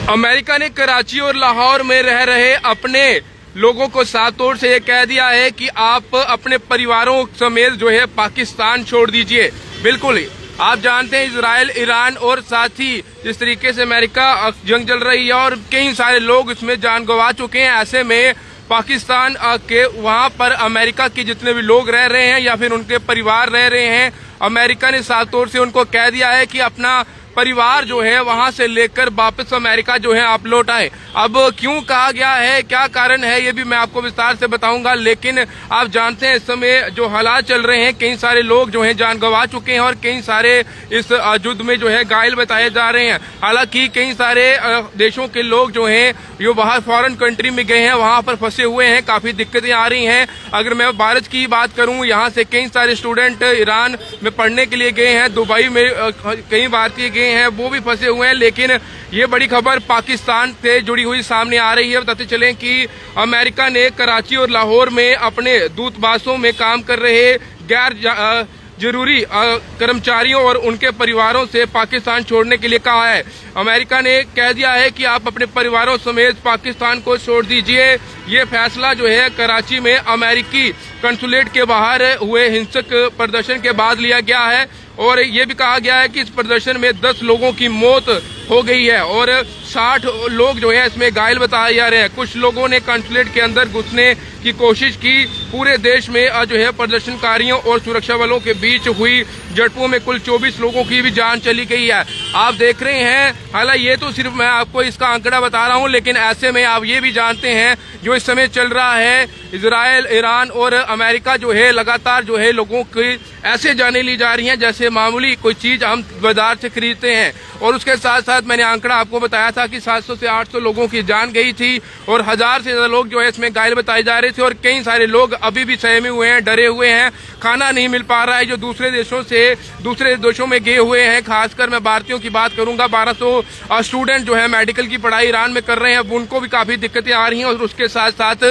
America ने कराची और लाहौर में रह रहे अपने लोगों को साफ तौर से ये कह दिया है कि आप अपने परिवारों समेत जो है पाकिस्तान छोड़ दीजिए। बिल्कुल आप जानते हैं इजराइल, ईरान और साथ ही जिस तरीके से अमेरिका जंग चल रही है और कई सारे लोग इसमें जान गंवा चुके हैं। ऐसे में पाकिस्तान के वहां पर अमेरिका के जितने भी लोग रह रहे हैं या फिर उनके परिवार रह रहे हैं, अमेरिका ने साफ तौर से उनको कह दिया है कि अपना परिवार जो है वहां से लेकर वापस अमेरिका जो है आप लौट आए। अब क्यों कहा गया है, क्या कारण है, ये भी मैं आपको विस्तार से बताऊंगा। लेकिन आप जानते हैं इस समय जो हालात चल रहे हैं, कई सारे लोग जो हैं जान गंवा चुके हैं और कई सारे इस युद्ध में जो है घायल बताए जा रहे हैं। हालांकि कई सारे देशों के लोग जो हैं जो बाहर फॉरेन कंट्री में गए हैं वहां पर फंसे हुए हैं, काफी दिक्कतें आ रही हैं। अगर मैं भारत की बात करूं, यहाँ से कई सारे स्टूडेंट ईरान में पढ़ने के लिए गए हैं, दुबई में कई भारतीय गए हैं, वो भी फंसे हुए हैं। लेकिन ये बड़ी खबर पाकिस्तान से जुड़ी हुई सामने आ रही है। बताते चलें कि अमेरिका ने कराची और लाहौर में अपने दूतावासों में काम कर रहे गैर जरूरी कर्मचारियों और उनके परिवारों से पाकिस्तान छोड़ने के लिए कहा है। अमेरिका ने कह दिया है कि आप अपने परिवारों समेत पाकिस्तान को छोड़ दीजिए। ये फैसला जो है कराची में अमेरिकी कंसुलेट के बाहर हुए हिंसक प्रदर्शन के बाद लिया गया है और ये भी कहा गया है कि इस प्रदर्शन में 10 लोगों की मौत हो गई है और 60 लोग जो है इसमें घायल बताए जा रहे हैं। कुछ लोगों ने कंसुलेट के अंदर घुसने की कोशिश की। पूरे देश में जो है प्रदर्शनकारियों और सुरक्षा बलों के बीच हुई झड़पों में कुल 24 लोगों की भी जान चली गई है। आप देख रहे हैं, हालांकि ये तो सिर्फ मैं आपको इसका आंकड़ा बता रहा हूं, लेकिन ऐसे में आप ये भी जानते हैं जो इस समय चल रहा है, इजराइल, ईरान और अमेरिका जो है लगातार जो है लोगों की ऐसे जाने ली जा रही हैं जैसे मामूली कोई चीज हम बाजार से खरीदते हैं। और उसके साथ साथ मैंने आंकड़ा आपको बताया था कि 700 से 800 लोगों की जान गई थी और 1000 से ज्यादा लोग जो है इसमें घायल बताए जा रहे थे और कई सारे लोग अभी भी सहमे हुए हैं, डरे हुए हैं। खाना नहीं मिल पा रहा है। जो दूसरे देशों में गए हुए हैं, खासकर मैं भारतीयों की बात करूंगा, 1200 स्टूडेंट जो है मेडिकल की पढ़ाई ईरान में कर रहे हैं, उनको भी काफी दिक्कतें आ रही हैं। और उसके साथ साथ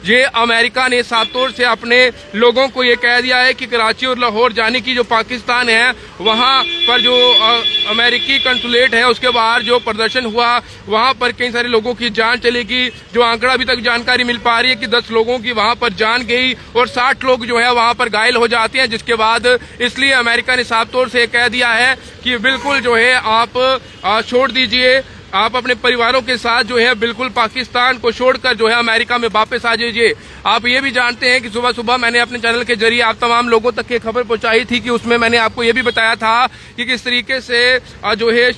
ये अमेरिका ने साफ तौर से अपने लोगों को ये कह दिया है कि कराची और लाहौर जाने की जो पाकिस्तान है वहां पर जो अमेरिकी कंसुलेट है उसके बाहर जो प्रदर्शन हुआ वहां पर कई सारे लोगों की जान चलेगी। जो आंकड़ा अभी तक जानकारी मिल पा रही है कि 10 लोगों की वहां पर जान गई और 60 लोग जो है वहां पर घायल हो जाते हैं। जिसके बाद इसलिए अमेरिका ने साफ तौर से कह दिया है कि बिल्कुल जो है आप छोड़ दीजिए, आप अपने परिवारों के साथ जो है बिल्कुल पाकिस्तान को छोड़कर जो है अमेरिका में वापस आ जाइए। आप ये भी जानते हैं कि सुबह सुबह मैंने अपने चैनल के जरिए आप तमाम लोगों तक ये खबर पहुंचाई थी कि उसमें मैंने आपको ये भी बताया था कि किस तरीके से जो है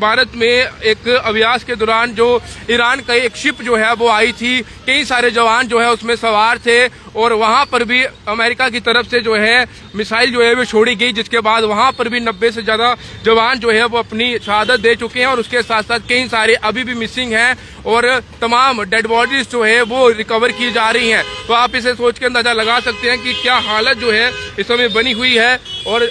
भारत में एक अभ्यास के दौरान जो ईरान का एक शिप जो है वो आई थी, कई सारे जवान जो है उसमें सवार थे और वहां पर भी अमेरिका की तरफ से जो है मिसाइल जो है वो छोड़ी गई। जिसके बाद वहां पर भी 90 से ज्यादा जवान जो है वो अपनी शहादत दे चुके हैं और उसके साथ साथ कई सारे अभी भी मिसिंग हैं और तमाम डेड बॉडीज जो है वो रिकवर की जा रही हैं। तो आप इसे सोच के अंदाजा लगा सकते हैं कि क्या हालत जो है इस समय बनी हुई है और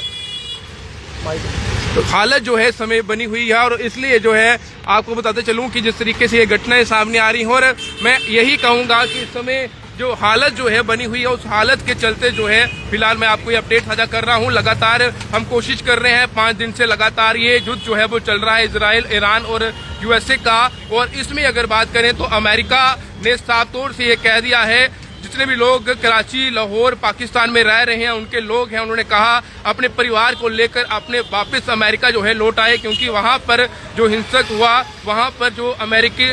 हालत जो है समय बनी हुई है। और इसलिए जो है आपको बताते चलूं कि जिस तरीके से ये घटनाएं सामने आ रही हैं और मैं यही कहूंगा कि इस समय जो हालत जो है बनी हुई है उस हालत के चलते जो है फिलहाल मैं आपको ये अपडेट साझा कर रहा हूँ। लगातार हम कोशिश कर रहे हैं, 5 दिन से लगातार ये युद्ध जो है वो चल रहा है इजराइल, ईरान और यूएसए का। और इसमें अगर बात करें तो अमेरिका ने साफ तौर से ये कह दिया है, जितने भी लोग कराची, लाहौर, पाकिस्तान में रह रहे हैं उनके लोग हैं, उन्होंने कहा अपने परिवार को लेकर अपने वापस अमेरिका जो है लौट आए, क्योंकि वहां पर जो हिंसक हुआ वहां पर जो अमेरिकी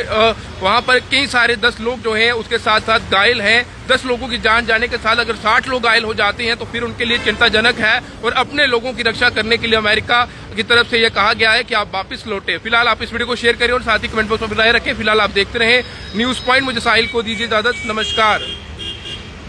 वहां पर कई सारे 10 लोग जो हैं उसके साथ साथ घायल हैं। 10 लोगों की जान जाने के साथ अगर 60 लोग घायल हो जाते हैं तो फिर उनके लिए चिंताजनक है और अपने लोगों की रक्षा करने के लिए अमेरिका की तरफ से यह कहा गया है कि आप वापस लौटे। फिलहाल आप इस वीडियो को शेयर करें और साथ ही कमेंट बॉक्स में राय रखें। फिलहाल आप देखते रहें न्यूज पॉइंट। मुझे साहिल को दीजिए इजाजत, नमस्कार।